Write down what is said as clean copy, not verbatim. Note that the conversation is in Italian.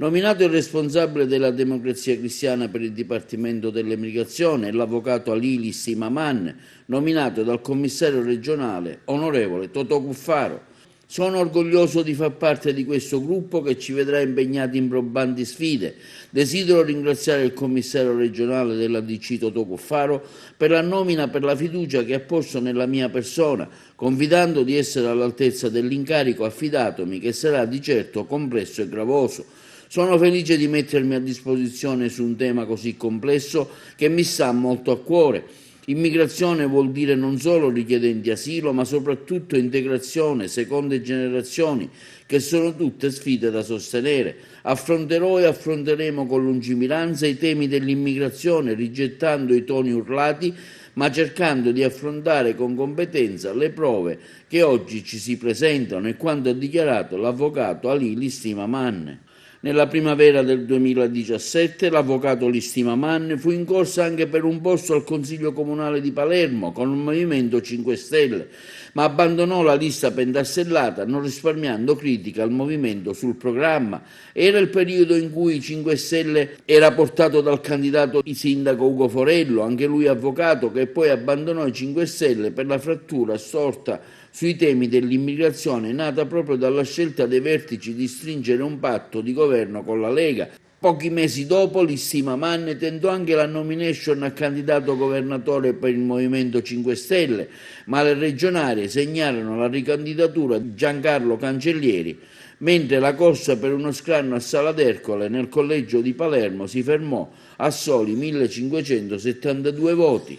Nominato il responsabile della Democrazia Cristiana per il Dipartimento dell'Emigrazione è l'avvocato Alilis Imaman, nominato dal commissario regionale onorevole Totò Cuffaro. Sono orgoglioso di far parte di questo gruppo che ci vedrà impegnati in probanti sfide. Desidero ringraziare il commissario regionale della DC Totò Cuffaro per la nomina, per la fiducia che ha posto nella mia persona, confidando di essere all'altezza dell'incarico affidatomi, che sarà di certo complesso e gravoso. Sono felice di mettermi a disposizione su un tema così complesso che mi sta molto a cuore. Immigrazione vuol dire non solo richiedenti asilo, ma soprattutto integrazione, seconde generazioni, che sono tutte sfide da sostenere. Affronterò e affronteremo con lungimiranza i temi dell'immigrazione, rigettando i toni urlati, ma cercando di affrontare con competenza le prove che oggi ci si presentano e quanto ha dichiarato l'avvocato Alilis Imaman. Nella primavera del 2017 l'avvocato Imaman fu in corsa anche per un posto al Consiglio Comunale di Palermo con il Movimento 5 Stelle, ma abbandonò la lista pentastellata non risparmiando critica al movimento sul programma. Era il periodo in cui i 5 Stelle era portato dal candidato di sindaco Ugo Forello, anche lui avvocato, che poi abbandonò i 5 Stelle per la frattura sorta sui temi dell'immigrazione, nata proprio dalla scelta dei vertici di stringere un patto di governo con la Lega. Pochi mesi dopo Imaman tentò anche la nomination a candidato governatore per il Movimento 5 Stelle, ma le regionali segnarono la ricandidatura di Giancarlo Cancellieri, mentre la corsa per uno scranno a Sala d'Ercole nel collegio di Palermo si fermò a soli 1572 voti.